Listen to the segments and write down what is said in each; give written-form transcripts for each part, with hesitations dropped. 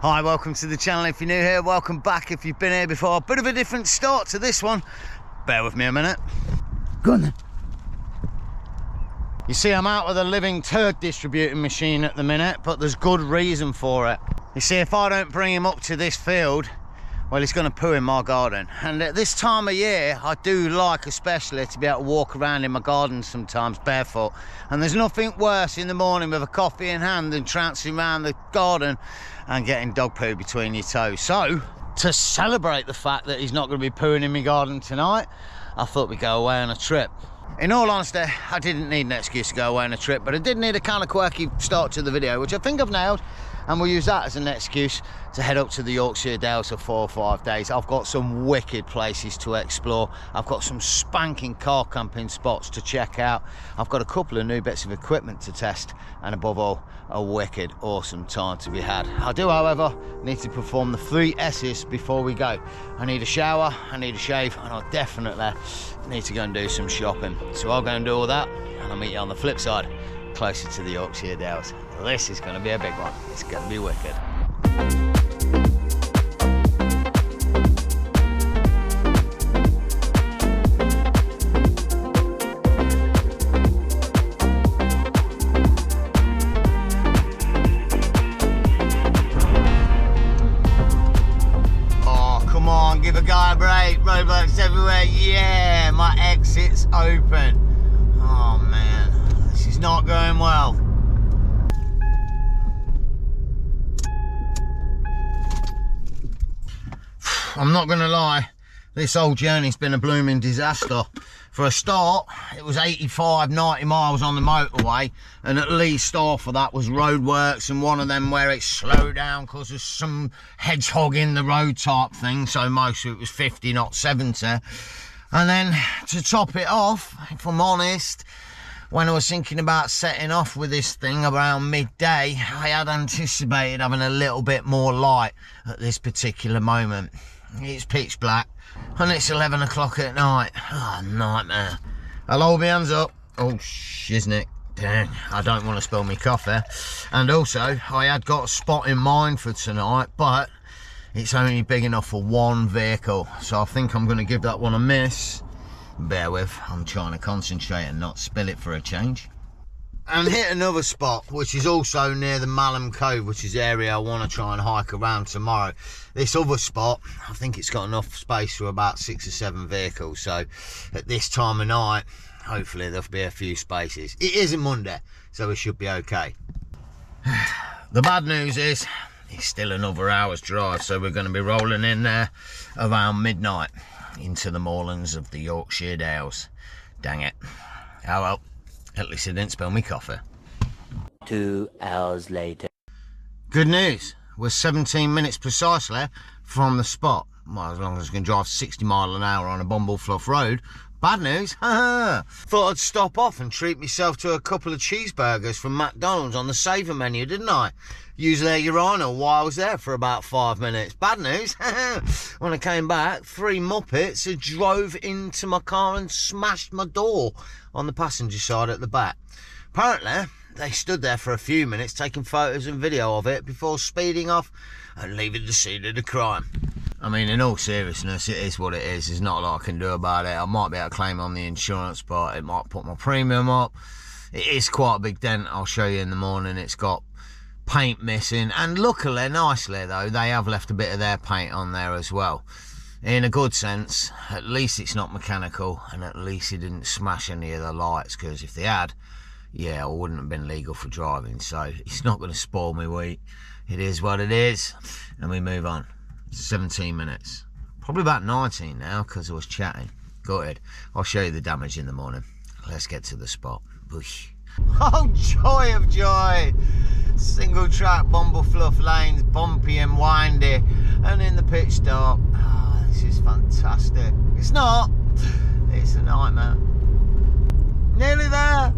Hi, welcome to the channel if you're new here, welcome back if you've been here before. A bit of a different start to this one. Bear with me a minute. Go on then. You see, I'm out with a living turd distributing machine at the minute, but there's good reason for it. You see, if I don't bring him up to this field, well, he's going to poo in my garden. And at this time of year, I do like especially to be able to walk around in my garden sometimes barefoot. And there's nothing worse in the morning with a coffee in hand than trouncing around the garden and getting dog poo between your toes. So, to celebrate the fact that he's not going to be pooing in my garden tonight, I thought we'd go away on a trip. In all honesty, I didn't need an excuse to go away on a trip, but I did need a kind of quirky start to the video, which I think I've nailed, and we'll use that as an excuse to head up to the Yorkshire Dales for 4 or 5 days. I've got some wicked places to explore. I've got some spanking car camping spots to check out. I've got a couple of new bits of equipment to test, and above all, a wicked awesome time to be had. I do, however, need to perform the 3 S's before we go. I need a shower, I need a shave, and I definitely need to go and do some shopping. So I'll go and do all that, and I'll meet you on the flip side, closer to the Yorkshire Dales. This is going to be a big one. It's going to be wicked. Oh, come on, give a guy a break. Roadblocks everywhere. Yeah, my exit's open. Oh man, this is not going well. I'm not gonna lie, this whole journey's been a blooming disaster. For a start, it was 85, 90 miles on the motorway, and at least half of that was roadworks, and one of them where it slowed down because there's some hedgehog in the road type thing, so most of it was 50, not 70. And then to top it off, if I'm honest, when I was thinking about setting off with this thing around midday, I had anticipated having a little bit more light at this particular moment. It's pitch black and it's 11 o'clock at night. Oh, nightmare. I'll hold my hands up. Oh, shiznick. Dang, I don't want to spill my coffee. And also, I had got a spot in mind for tonight, but it's only big enough for one vehicle. So I think I'm going to give that one a miss. Bear with, I'm trying to concentrate and not spill it for a change. And hit another spot, which is also near the Malham Cove, which is the area I want to try and hike around tomorrow. This other spot, I think it's got enough space for about 6 or 7 vehicles. So at this time of night, hopefully there'll be a few spaces. It is a Monday, so it should be okay. The bad news is, it's still another hour's drive, so we're going to be rolling in there around midnight into the moorlands of the Yorkshire Dales. Dang it. Oh well, at least I didn't spill me coffee. 2 hours later. Good news, we're 17 minutes precisely from the spot. Well, as long as I can drive 60 miles an hour on a Bumblefluff road. Bad news, thought I'd stop off and treat myself to a couple of cheeseburgers from McDonald's on the saver menu, didn't I? Use their urinal while I was there for about 5 minutes. Bad news, when I came back, 3 Muppets had drove into my car and smashed my door on the passenger side at the back. Apparently, they stood there for a few minutes taking photos and video of it before speeding off and leaving the scene of the crime. I mean, in all seriousness, it is what it is. There's not a lot I can do about it. I might be able to claim on the insurance, but it might put my premium up. It is quite a big dent. I'll show you in the morning. It's got paint missing, and luckily, nicely though, they have left a bit of their paint on there as well. In a good sense, at least it's not mechanical, and at least it didn't smash any of the lights, because if they had, yeah, I wouldn't have been legal for driving. So it's not going to spoil me week. It is what it is, and we move on. 17 minutes, probably about 19 now because I was chatting. Gutted. I'll show you the damage in the morning. Let's get to the spot. Boosh. Oh, joy of joy! Single track Bumblefluff lanes, bumpy and windy, and in the pitch dark. Oh, this is fantastic. It's not. It's a nightmare. Nearly there.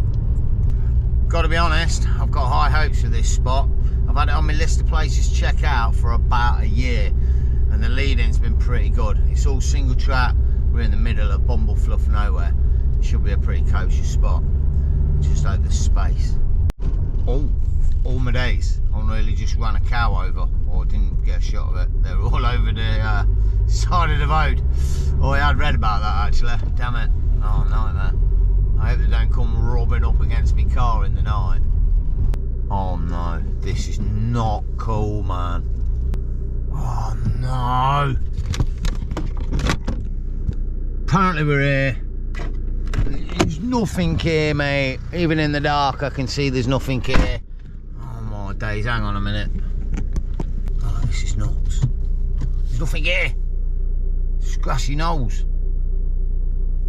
Got to be honest, I've got high hopes for this spot. I've had it on my list of places to check out for about a year, and the lead-in's been pretty good. It's all single track. We're in the middle of Bumblefluff nowhere. It should be a pretty kosher spot. Just like the space. Oh, all my days I really just ran a cow over, or didn't get a shot of it. They were all over the side of the road. Oh yeah, I'd read about that actually. Damn it. Oh, nightmare. I hope they don't come robbing up against my car in the night. Oh no, this is not cool, man. Oh no. Apparently we're here. There's nothing here, mate. Even in the dark I can see there's nothing here. Oh my days, hang on a minute. Oh, this is nuts. There's nothing here. Scratchy nose.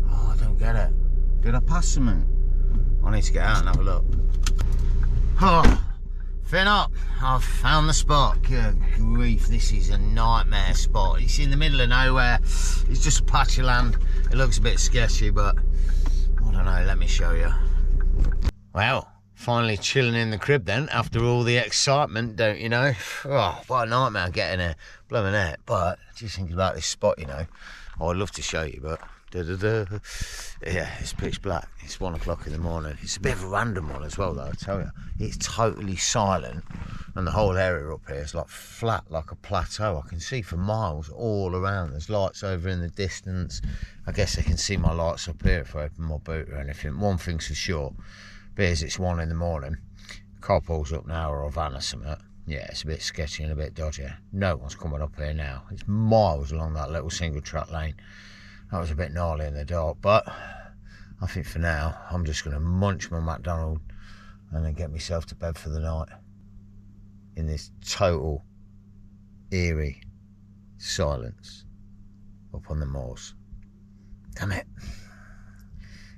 Oh, I don't get it. Did I pass something? I need to get out and have a look. Oh, fin up. I've found the spot. Good grief, this is a nightmare spot. It's in the middle of nowhere. It's just a patch of land. It looks a bit sketchy, but I don't know, let me show you. Well, finally chilling in the crib then, after all the excitement, don't you know? Oh, what a nightmare getting here. Blooming it. But just thinking about this spot, you know. Oh, I'd love to show you, but yeah, it's pitch black. It's 1 o'clock in the morning. It's a bit of a random one as well, though, I tell you. It's totally silent, and the whole area up here is like flat, like a plateau. I can see for miles all around. There's lights over in the distance. I guess I can see my lights up here if I open my boot or anything. One thing's for sure, beers, it's 1 in the morning. Car pulls up now, or a van or something. Yeah, it's a bit sketchy and a bit dodgy. No one's coming up here now. It's miles along that little single track lane. That was a bit gnarly in the dark, but I think for now I'm just going to munch my McDonald's and then get myself to bed for the night in this total eerie silence up on the moors. Damn it.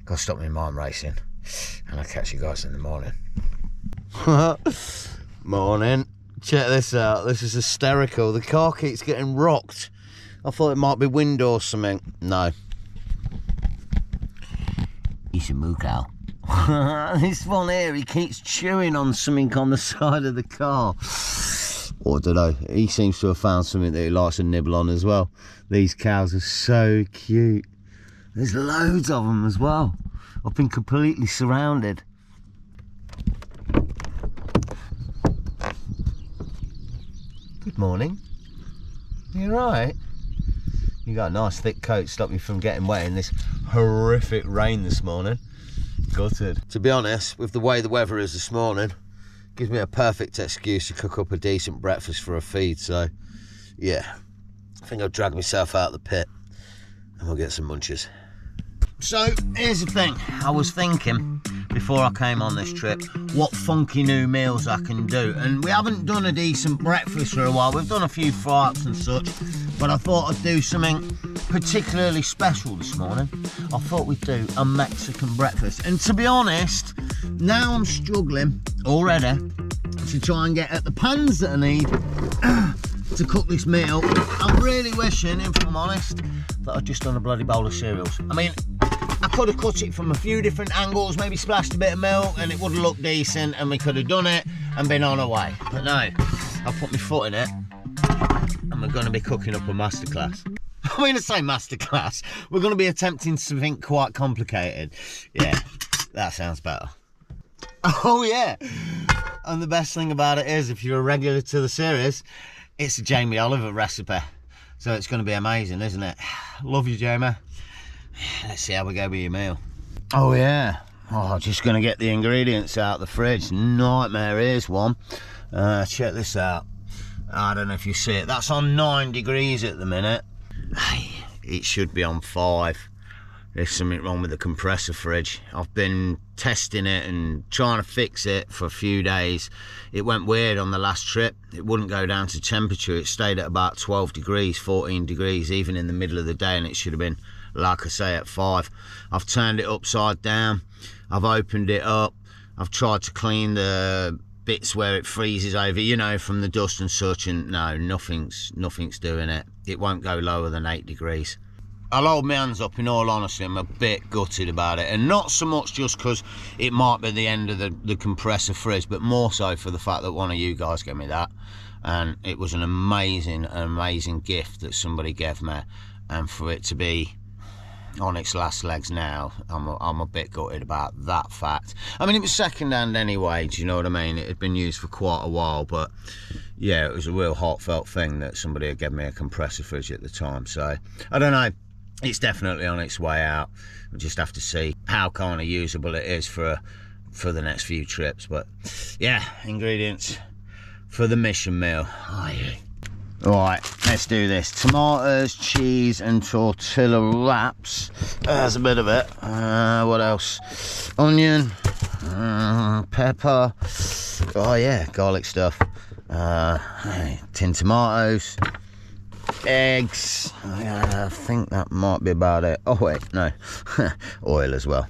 Gotta stop my mind racing, and I'll catch you guys in the morning. Morning. Check this out. This is hysterical. The car keeps getting rocked. I thought it might be wind or something. No. He's a moo cow. This one here, he keeps chewing on something on the side of the car. Or I don't know. He seems to have found something that he likes to nibble on as well. These cows are so cute. There's loads of them as well. I've been completely surrounded. Good morning. You alright? You got a nice thick coat to stop you from getting wet in this horrific rain this morning. Gutted. To be honest, with the way the weather is this morning, gives me a perfect excuse to cook up a decent breakfast for a feed. So, yeah, I think I'll drag myself out of the pit and we'll get some munches. So, here's the thing. I was thinking, before I came on this trip, what funky new meals I can do. And we haven't done a decent breakfast for a while. We've done a few fry-ups and such, but I thought I'd do something particularly special this morning. I thought we'd do a Mexican breakfast. And to be honest, now I'm struggling already to try and get at the pans that I need to cook this meal. I'm really wishing, if I'm honest, that I'd just done a bloody bowl of cereals. I mean, I could have cut it from a few different angles, maybe splashed a bit of milk, and it would have looked decent, and we could have done it and been on our way. But no, I put my foot in it, and we're going to be cooking up a masterclass. I mean, I say masterclass, we're going to be attempting something quite complicated. Yeah, that sounds better. Oh yeah, and the best thing about it is, if you're a regular to the series, it's a Jamie Oliver recipe. So it's going to be amazing, isn't it? Love you, Jamie. Let's see how we go with your meal. Oh yeah. Oh, just going to get the ingredients out the fridge. Nightmare, here's one. Check this out. I don't know if you see it. That's on 9 degrees at the minute. It should be on 5. There's something wrong with the compressor fridge. I've been testing it and trying to fix it for a few days. It went weird on the last trip. It wouldn't go down to temperature. It stayed at about 12 degrees, 14 degrees, even in the middle of the day, and it should have been, like I say, at 5. I've turned it upside down. I've opened it up. I've tried to clean the bits where it freezes over, you know, from the dust and such, and no, nothing's doing it. It won't go lower than 8 degrees. I'll hold my hands up, in all honesty. I'm a bit gutted about it, and not so much just because it might be the end of the compressor fridge, but more so for the fact that one of you guys gave me that, and it was an amazing gift that somebody gave me, and for it to be on its last legs now. I'm a bit gutted about that fact. I mean, it was second hand anyway, do you know what I mean? It had been used for quite a while, but yeah, it was a real heartfelt thing that somebody had given me a compressor fridge at the time. So I don't know, it's definitely on its way out. We'll just have to see how kind of usable it is for the next few trips. But yeah, ingredients for the mission meal. Oh, yeah. Right, let's do this. Tomatoes, cheese and tortilla wraps. There's a bit of it. What else? Onion, pepper. Oh yeah, garlic stuff. Tin tomatoes, eggs. I think that might be about it. Oh wait, no. Oil as well.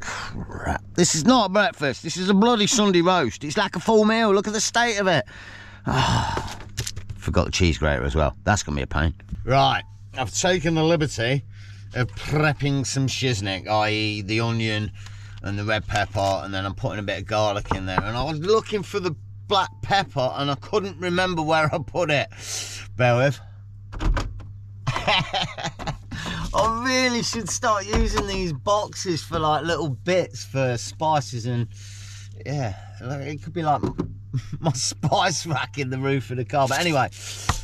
Crap. This is not a breakfast. This is a bloody Sunday roast. It's like a full meal. Look at the state of it. Forgot the cheese grater as well. That's gonna be a pain. Right, I've taken the liberty of prepping some shiznik, i.e. the onion and the red pepper, and then I'm putting a bit of garlic in there. And I was looking for the black pepper and I couldn't remember where I put it. Bear with. I really should start using these boxes for like little bits for spices, and yeah, it could be like my spice rack in the roof of the car. But anyway,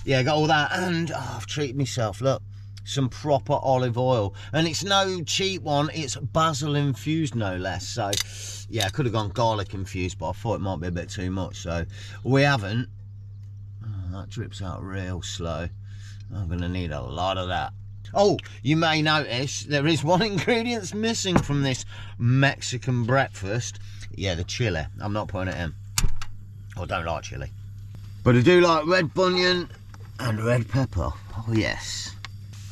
yeah, got all that, and I've treated myself. Look, some proper olive oil, and it's no cheap one. It's basil infused, no less. So yeah, I could have gone garlic infused, but I thought it might be a bit too much, so we haven't. Oh, that drips out real slow. I'm gonna need a lot of that. Oh, you may notice there is one ingredient missing from this Mexican breakfast. Yeah, the chili. I'm not putting it in. I don't like chili, but I do like red bunion and red pepper. Oh yes.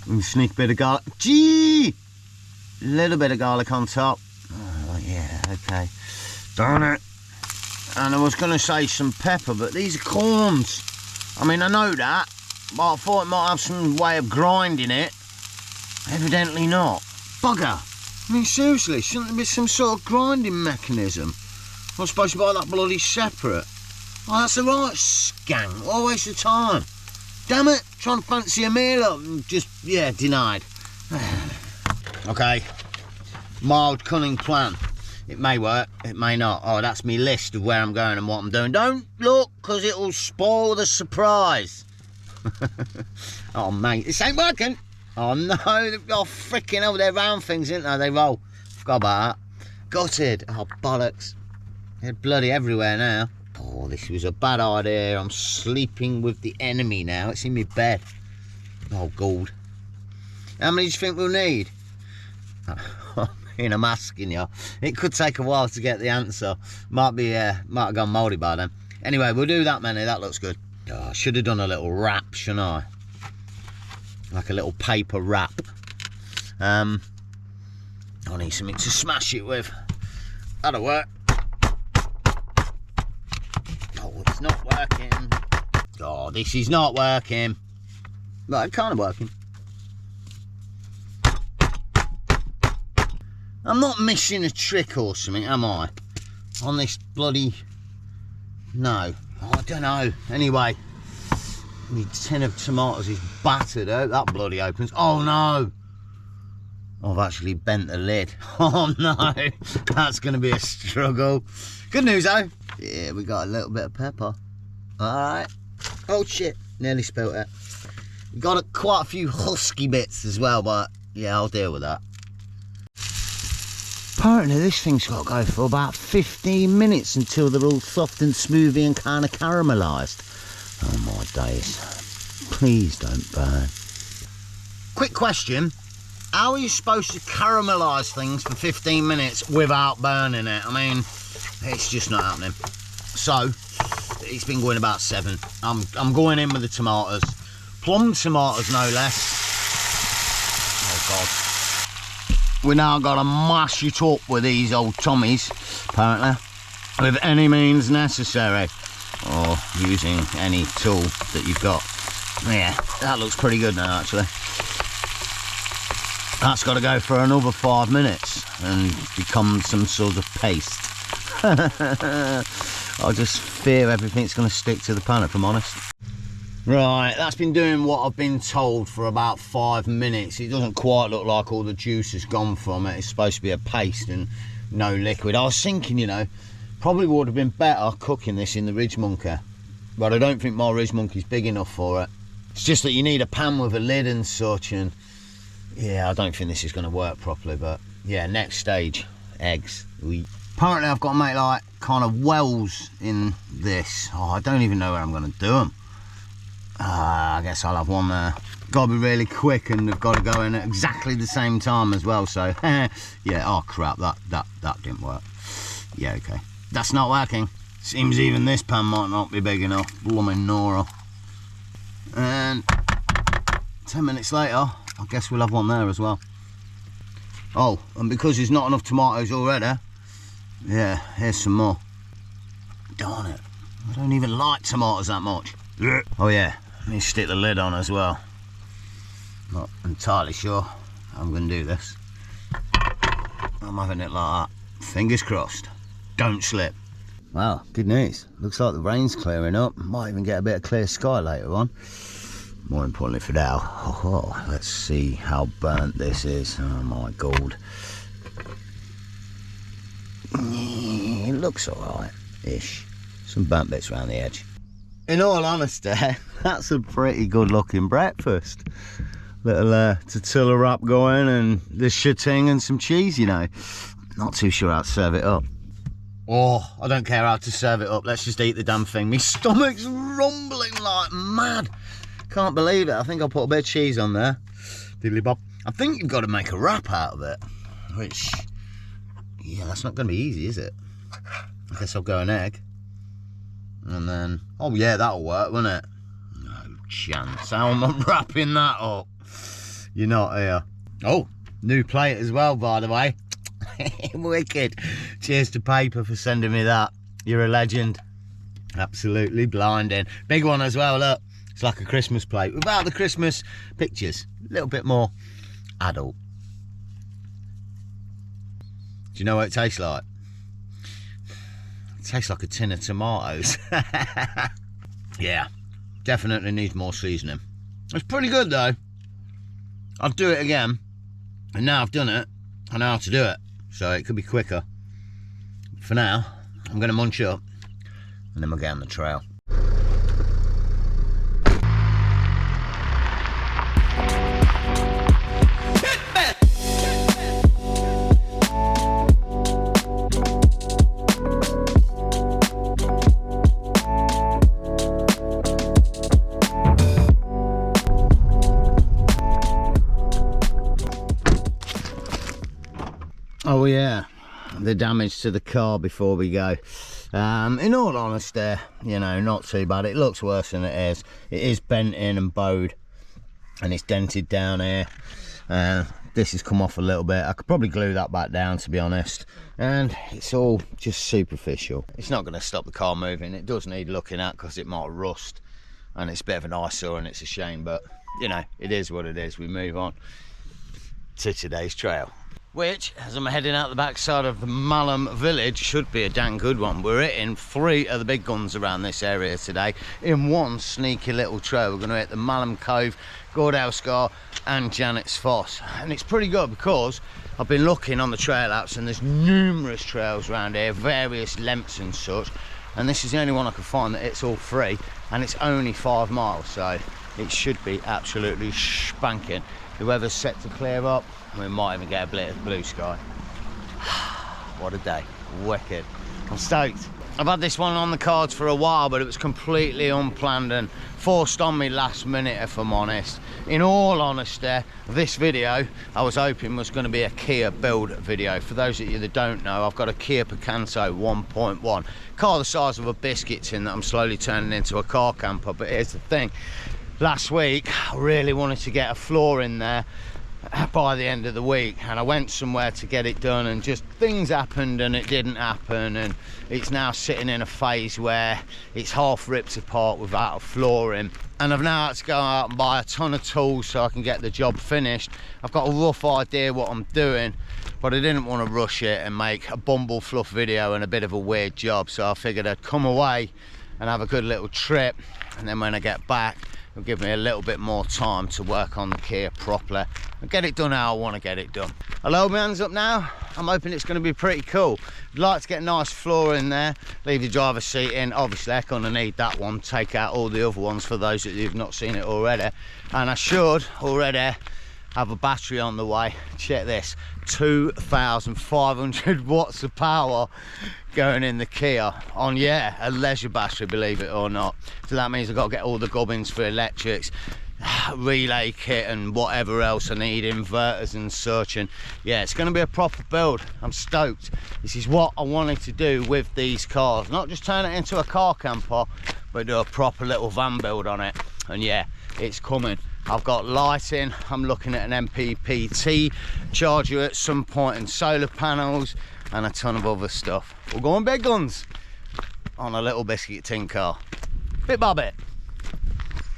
And sneak a bit of garlic. Gee! Little bit of garlic on top. Oh yeah, okay. Darn it. And I was going to say some pepper, but these are corns. I mean, I know that, but I thought it might have some way of grinding it. Evidently not. Bugger. I mean, seriously, shouldn't there be some sort of grinding mechanism? I'm supposed to buy that bloody separate. Oh, that's a right skank. What a waste of time. Damn it, trying to fancy a meal up and just, yeah, denied. Okay, mild cunning plan. It may work, it may not. Oh, that's my list of where I'm going and what I'm doing. Don't look, because it'll spoil the surprise. Oh, mate, this ain't working. Oh, no, oh, freaking hell, they're round things, aren't they? They roll. Forgot about that. Gutted. Oh, bollocks. They're bloody everywhere now. Oh, this was a bad idea. I'm sleeping with the enemy now. It's in my bed. Oh, God. How many do you think we'll need? I'm asking you. It could take a while to get the answer. Might have gone mouldy by then. Anyway, we'll do that many. That looks good. Oh, I should have done a little wrap, shouldn't I? Like a little paper wrap. I need something to smash it with. That'll work. Oh, it's not working. Oh, this is not working. But it's kind of working. I'm not missing a trick or something, am I? On this bloody... No. Oh, I don't know. Anyway. My tin of tomatoes is battered out. That bloody opens. Oh, no. I've actually bent the lid. Oh, no. That's going to be a struggle. Good news, though. Yeah, we got a little bit of pepper. All right. Oh, shit. Nearly spilt it. We got quite a few husky bits as well, but yeah, I'll deal with that. Apparently this thing's got to go for about 15 minutes until they're all soft and smoothie and kind of caramelised. Oh my days. Please don't burn. Quick question. How are you supposed to caramelise things for 15 minutes without burning it? I mean, it's just not happening. So, it's been going about 7. I'm going in with the tomatoes. Plum tomatoes, no less. Oh God. We now got to mash it up with these old Tommies, apparently, with any means necessary, or using any tool that you've got. Yeah, that looks pretty good now, actually. That's got to go for another 5 minutes and become some sort of paste. I just fear everything's going to stick to the pan, if I'm honest. Right, that's been doing what I've been told for about 5 minutes. It doesn't quite look like all the juice has gone from it. It's supposed to be a paste and no liquid. I was thinking, you know, probably would have been better cooking this in the Ridge Monkey, but I don't think my Ridge Monkey's big enough for it. It's just that you need a pan with a lid and such, and yeah, I don't think this is going to work properly. But yeah, next stage, eggs. Apparently I've got to make like kind of wells in this. Oh, I don't even know where I'm going to do them. I guess I'll have one there. Got to be really quick, and they've got to go in at exactly the same time as well. So yeah, oh crap, that didn't work. Yeah, okay, that's not working. Seems even this pan might not be big enough. Blooming Nora. And 10 minutes later, I guess we'll have one there as well. Oh, and because there's not enough tomatoes already, yeah, here's some more. Darn it, I don't even like tomatoes that much. Oh yeah, let me stick the lid on as well. Not entirely sure how I'm going to do this. I'm having it like that. Fingers crossed. Don't slip. Wow, good news. Looks like the rain's clearing up. Might even get a bit of clear sky later on. More importantly for now, oh, let's see how burnt this is. Oh my god. It looks alright-ish. Some burnt bits around the edge. In all honesty, that's a pretty good looking breakfast. Little tortilla wrap going and the shitting and some cheese, you know. Not too sure how to serve it up. Oh, I don't care how to serve it up. Let's just eat the damn thing. My stomach's rumbling like mad. Can't believe it. I think I'll put a bit of cheese on there. Diddly bob. I think you've got to make a wrap out of it. Which, yeah, that's not going to be easy, is it? I guess I'll go an egg. And then, oh yeah, that'll work, won't it? No chance. How am I wrapping that up? You're not here. Oh, new plate as well, by the way. Wicked. Cheers to Paper for sending me that. You're a legend. Absolutely blinding. Big one as well, look. It's like a Christmas plate without the Christmas pictures. A little bit more adult. Do you know what it tastes like? It tastes like a tin of tomatoes. Yeah, definitely needs more seasoning. It's pretty good though. I'll do it again. And now I've done it, I know how to do it. So it could be quicker. For now, I'm going to munch up and then we'll get on the trail. Oh yeah, the damage to the car before we go. In all honesty, you know, not too bad. It looks worse than it is. It is bent in and bowed, and it's dented down here. This has come off a little bit. I could probably glue that back down, to be honest. And it's all just superficial. It's not going to stop the car moving. It does need looking at because it might rust, and it's a bit of an eyesore, and it's a shame. But you know, it is what it is. We move on to today's trail, which, as I'm heading out the backside of the Malham village, should be a damn good one. We're hitting 3 of the big guns around this area today in one sneaky little trail. We're going to hit the Malham Cove, Gordale Scar and Janet's Foss, and it's pretty good because I've been looking on the trail apps and there's numerous trails around here, various lengths and such, and this is the only one I can find that it's all free, and it's only 5 miles, so it should be absolutely spanking. The weather's set to clear up. We might even get a bit of blue sky. What a day. Wicked. I'm stoked. I've had this one on the cards for a while, but it was completely unplanned and forced on me last minute, if I'm honest. In all honesty, this video I was hoping was going to be a Kia build video. For those of you that don't know, I've got a Kia Picanto 1.1. Car the size of a biscuit tin that I'm slowly turning into a car camper. But here's the thing. Last week, I really wanted to get a floor in there by the end of the week, and I went somewhere to get it done, and just things happened and it didn't happen, and it's now sitting in a phase where it's half ripped apart without a floor in, and I've now had to go out and buy a ton of tools so I can get the job finished. I've got a rough idea what I'm doing, but I didn't want to rush it and make a bumble fluff video and a bit of a weird job, so I figured I'd come away and have a good little trip, and then when I get back it'll give me a little bit more time to work on the Kia properly and get it done how I want to get it done. I'll load my hands up now. I'm hoping it's going to be pretty cool. I'd like to get a nice floor in there, leave the driver's seat in. Obviously I'm going to need that one, take out all the other ones for those that you've not seen it already, and I should already have a battery on the way. Check this, 2,500 watts of power going in the Kia on, yeah, a leisure battery, believe it or not. So that means I've got to get all the gubbins for electrics, relay kit and whatever else I need, inverters and such, and yeah, it's going to be a proper build. I'm stoked. This is what I wanted to do with these cars, not just turn it into a car camper, but do a proper little van build on it. And yeah, it's coming. I've got lighting, I'm looking at an MPPT charger at some point, and solar panels and a ton of other stuff. We're going big guns on a little biscuit tin car, bit by bit.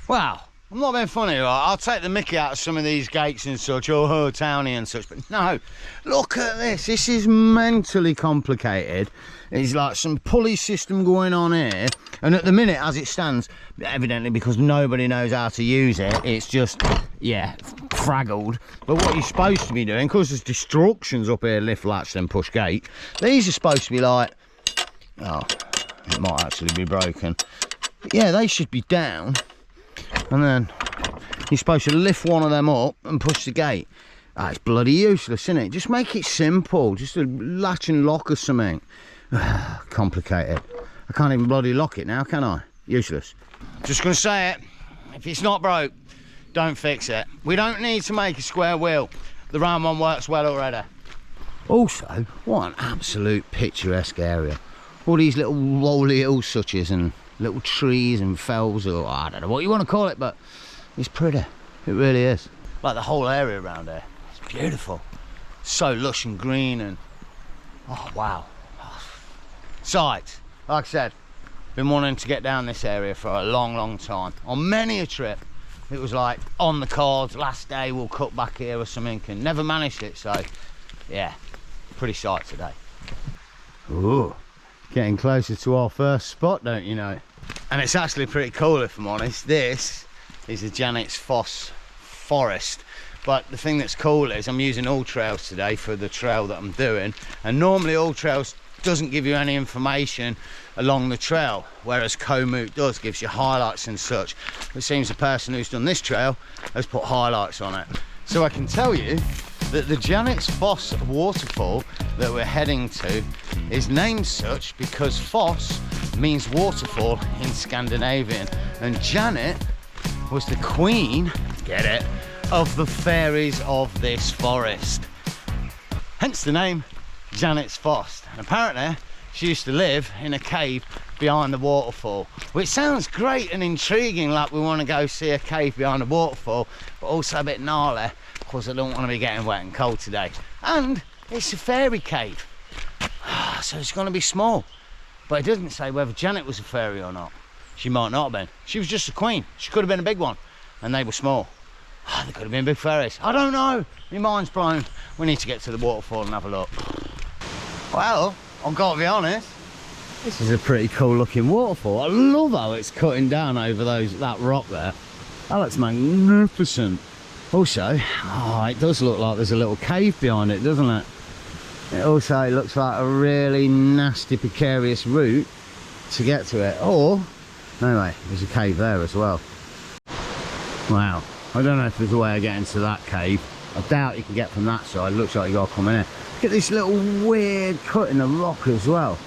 Wow, I'm not being funny, right? I'll take the mickey out of some of these gates and such, or towny and such, but no, look at this. This is mentally complicated. There's like some pulley system going on here, and at the minute as it stands, evidently because nobody knows how to use it, it's just, yeah, fraggled. But what you're supposed to be doing, because there's instructions up here, lift latch then push gate, these are supposed to be like, oh, it might actually be broken, but yeah, they should be down, and then you're supposed to lift one of them up and push the gate. Ah, it's bloody useless, isn't it? Just make it simple, just a latch and lock or something. Complicated. I can't even bloody lock it now, can I? Useless. Just gonna say it, if it's not broke, don't fix it. We don't need to make a square wheel. The round one works well already. Also, what an absolute picturesque area. All these little rolly hill suches and little trees and fells, or I don't know what you want to call it, but it's pretty. It really is. Like the whole area around here, it's beautiful. So lush and green, and oh wow. Sights. Like I said, been wanting to get down this area for a long time, on many a trip. It was like on the cards, last day we'll cut back here or something, and never managed it. So yeah, pretty sight today. Ooh, getting closer to our first spot, don't you know? And it's actually pretty cool, if I'm honest. This is the Janet's Foss forest, but the thing that's cool is I'm using All Trails today for the trail that I'm doing, and normally All Trails doesn't give you any information along the trail, whereas Komoot does, gives you highlights and such. It seems the person who's done this trail has put highlights on it. So I can tell you that the Janet's Foss waterfall that we're heading to is named such because Foss means waterfall in Scandinavian, and Janet was the queen, get it, of the fairies of this forest. Hence the name Janet's Foss. And apparently she used to live in a cave behind the waterfall, which sounds great and intriguing, like we want to go see a cave behind a waterfall, but also a bit gnarly because I don't want to be getting wet and cold today. And it's a fairy cave, so it's going to be small, but it doesn't say whether Janet was a fairy or not. She might not have been. She was just a queen. She could have been a big one, and they were small. They could have been big fairies. I don't know. My mind's blown. We need to get to the waterfall and have a look. Well, I've got to be honest, this is a pretty cool looking waterfall. I love how it's cutting down over that rock there. That looks magnificent. Also, oh, it does look like there's a little cave behind it, doesn't it? It also looks like a really nasty, precarious route to get to it. Or, anyway, there's a cave there as well. Wow, I don't know if there's a way of getting to that cave. I doubt you can get from that side. It looks like you got to come in here. Look at this little weird cut in the rock as well.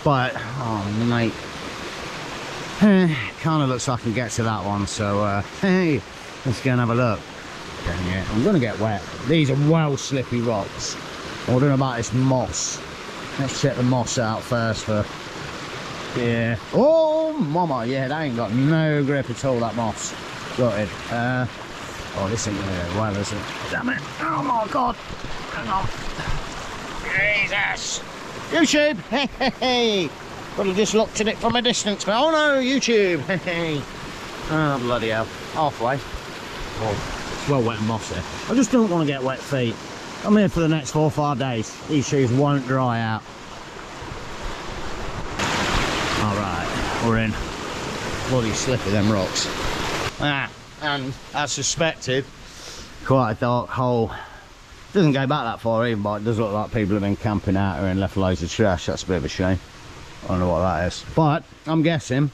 But, oh mate, kind of looks like I can get to that one. So, hey, let's go and have a look. Yeah, I'm going to get wet. These are well slippy rocks. I don't know about this moss. Let's check the moss out first. Yeah. Oh, mama, yeah, that ain't got no grip at all, that moss. Got it. Oh, this ain't going to go well, is it? Damn it. Oh my God. Hang on. Jesus. YouTube. Hey, hey, hey. Could have just looked at it from a distance. But, oh no, YouTube. Hey, hey. Oh, bloody hell. Halfway. Oh. It's well wet and mossy. I just don't want to get wet feet. I'm here for the next 4 or 5 days. These shoes won't dry out. Alright, we're in. bloody slippery, them rocks. And as suspected, quite a dark hole. Doesn't go back that far even, but it does look like people have been camping out here and left loads of trash. That's a bit of a shame. I don't know what that is, but I'm guessing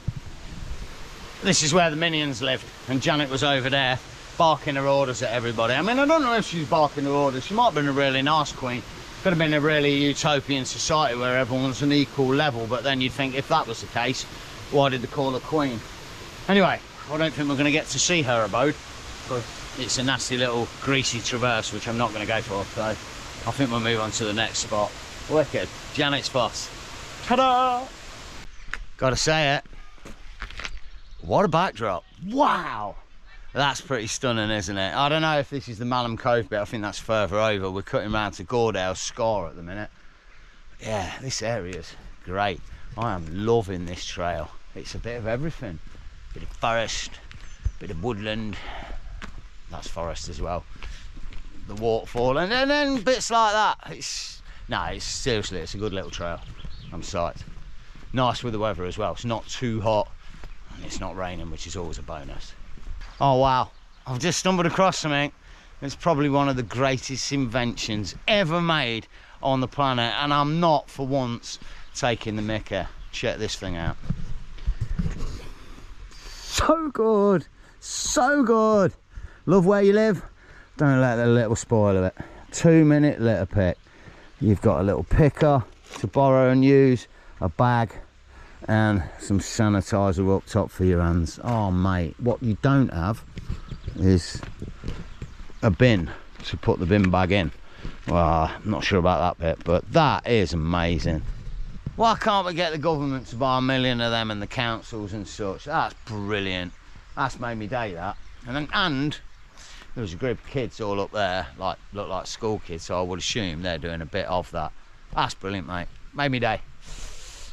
this is where the minions lived, and Janet was over there barking her orders at everybody. I mean, I don't know if she's barking her orders. She might have been a really nice queen. Could have been a really utopian society where everyone's an equal level, but then you'd think if that was the case, why did they call her queen? Anyway, I don't think we're going to get to see her abode, because it's a nasty little greasy traverse, which I'm not going to go for, so I think we'll move on to the next spot. Wicked. Janet's Foss. Ta-da! Gotta say it. What a backdrop. Wow! That's pretty stunning, isn't it? I don't know if this is the Malham Cove bit. I think that's further over. We're cutting round to Gordale Scar at the minute. Yeah, this area's great. I am loving this trail. It's a bit of everything. Bit of forest, bit of woodland. That's forest as well. The waterfall, and then bits like that. It's seriously, it's a good little trail. I'm psyched. Nice with the weather as well. It's not too hot and it's not raining, which is always a bonus. Oh wow, I've just stumbled across something. It's probably one of the greatest inventions ever made on the planet, and I'm not for once taking the mickey. Check this thing out. So good, so good. Love where you live. Don't let the little spoil it. 2-minute litter pick. You've got a little picker to borrow and use, a bag, and some sanitizer up top for your hands. Oh mate, what you don't have is a bin to put the bin bag in. Well, I'm not sure about that bit, but that is amazing. Why can't we get the government to buy 1 million of them and the councils and such? That's brilliant. That's made me day, that. And there was a group of kids all up there, look like school kids, so I would assume they're doing a bit of that. That's brilliant, mate. Made me day.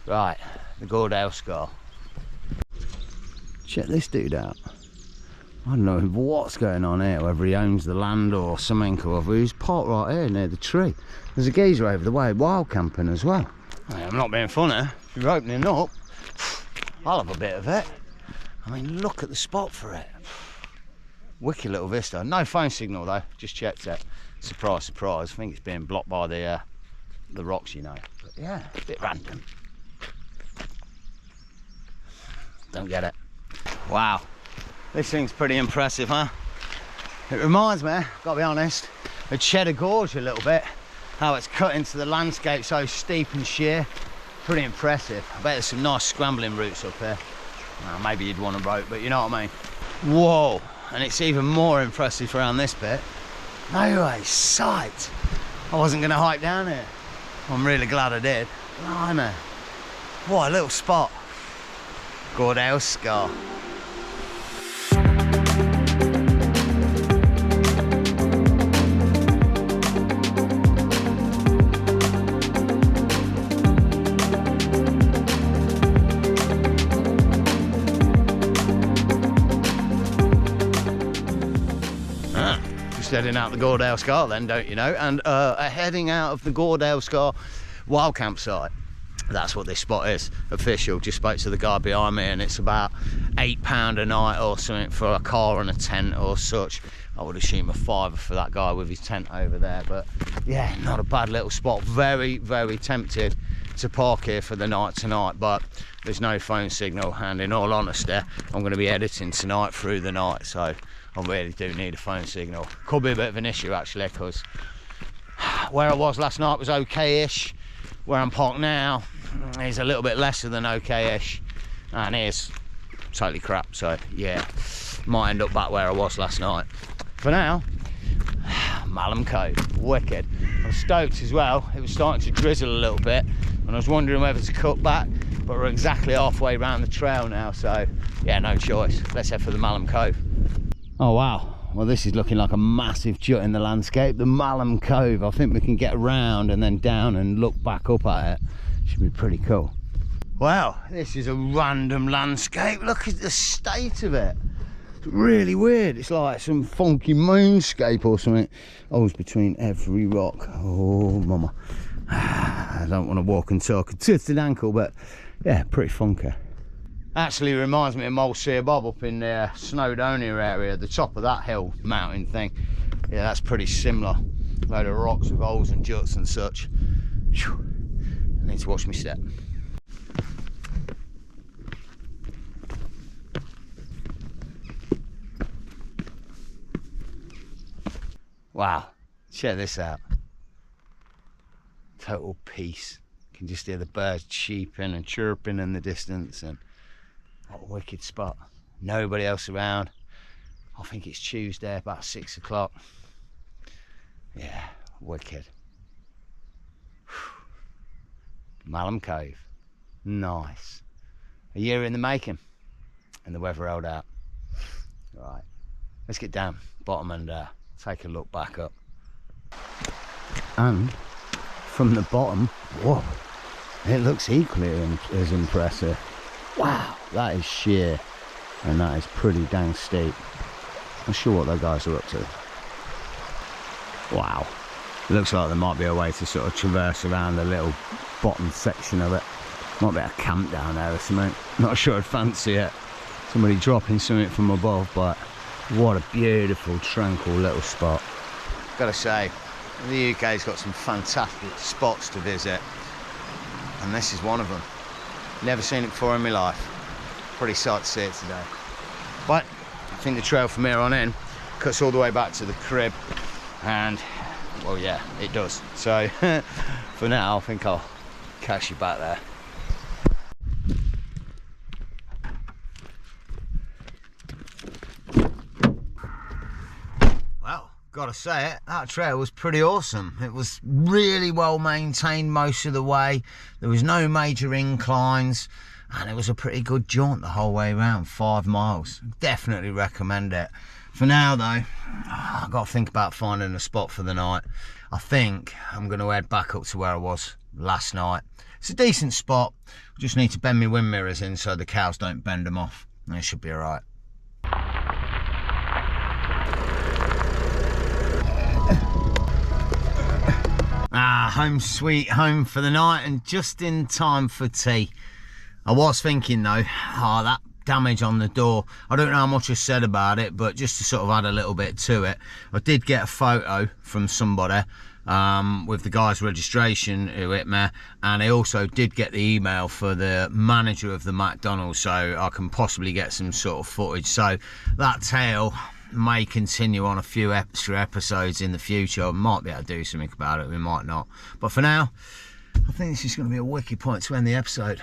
Right, the Gordale Scar. Check this dude out. I don't know what's going on here, whether he owns the land or something, or whether he's parked right here near the tree. There's a geezer over the way, wild camping as well. I'm not being funny. If you're opening up, I'll have a bit of it. I mean, look at the spot for it. Wicked little vista. No phone signal though, just checked it. Surprise, surprise. I think it's being blocked by the rocks, you know. But yeah, a bit random. Don't get it. Wow, this thing's pretty impressive, huh? It reminds me, gotta be honest, of Cheddar Gorge a little bit. How it's cut into the landscape so steep and sheer. Pretty impressive. I bet there's some nice scrambling routes up here. Well, maybe you'd want a boat, but you know what I mean. Whoa, and it's even more impressive around this bit. No way, sight. I wasn't gonna hike down here. I'm really glad I did. Blimey. What a little spot. Gordale Scar. Just heading out the Gordale Scar then, don't you know? And heading out of the Gordale Scar wild campsite. That's what this spot is, official. Just spoke to the guy behind me and it's about £8 a night or something for a car and a tent or such. I would assume a £5 for that guy with his tent over there, but yeah, not a bad little spot. Very, very tempted to park here for the night tonight, but there's no phone signal, and in all honesty, I'm going to be editing tonight through the night, so I really do need a phone signal. Could be a bit of an issue actually, because where I was last night was okay-ish. Where I'm parked now is a little bit lesser than okay-ish, and here's totally crap, so yeah, might end up back where I was last night. For now, Malham Cove, wicked. I'm stoked as well. It was starting to drizzle a little bit and I was wondering whether to cut back, but we're exactly halfway around the trail now, so yeah, no choice. Let's head for the Malham Cove. Oh wow, well this is looking like a massive jut in the landscape, the Malham Cove. I think we can get around and then down and look back up at it. Should be pretty cool. Wow, this is a random landscape. Look at the state of it. It's really weird. It's like some funky moonscape or something. Holes between every rock. Oh mama, I don't want to walk and talk a twisted ankle, but yeah, pretty funky. Actually reminds me of Molesea Bob up in the Snowdonia area, the top of that hill mountain thing. Yeah, that's pretty similar. Load of rocks with holes and juts and such. Whew. I need to watch my step. Wow, check this out. Total peace. You can just hear the birds cheeping and chirping in the distance, and what a wicked spot. Nobody else around. I think it's Tuesday, about 6 o'clock. Yeah, wicked. Malham Cove, nice. A year in the making, and the weather held out. Right, let's get down bottom and take a look back up. And from the bottom, whoa, it looks equally as impressive. Wow, that is sheer, and that is pretty dang steep. I'm sure what those guys are up to. Wow, it looks like there might be a way to sort of traverse around the little bottom section of it. Might be a camp down there or something. Not sure I'd fancy it. Somebody dropping something from above, but what a beautiful, tranquil little spot. Gotta say, the UK's got some fantastic spots to visit, and this is one of them. Never seen it before in my life. Pretty sight to see it today. But I think the trail from here on in cuts all the way back to the crib, and well, yeah, it does. So for now, I think I'll catch you back there. Well, gotta say it, that trail was pretty awesome. It was really well maintained most of the way. There was no major inclines, and it was a pretty good jaunt the whole way around, 5 miles. Definitely recommend it. For now though, I've got to think about finding a spot for the night. I think I'm going to head back up to where I was last night. It's a decent spot. I just need to bend my wind mirrors in so the cows don't bend them off. And it should be alright. Home sweet home for the night, and just in time for tea. I was thinking though, that damage on the door, I don't know how much I said about it, but just to sort of add a little bit to it, I did get a photo from somebody with the guy's registration who hit me, and I also did get the email for the manager of the McDonald's, so I can possibly get some sort of footage. So that tale may continue on a few extra episodes in the future. I might be able to do something about it, we might not, but for now I think this is going to be a wicked point to end the episode.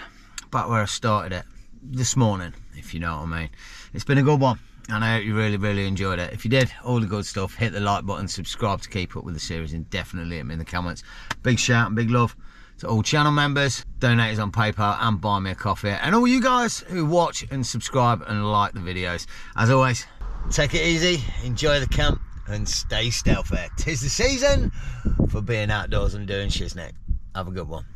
Back where I started it this morning, if you know what I mean. It's been a good one, and I hope you really enjoyed it. If you did, all the good stuff, hit the like button, subscribe to keep up with the series, and definitely hit me in the comments. Big shout and big love to all channel members, donators on PayPal, and buy me a coffee, and all you guys who watch and subscribe and like the videos. As always, take it easy, enjoy the camp, and stay stealthy. 'Tis the season for being outdoors and doing shiznit. Have a good one.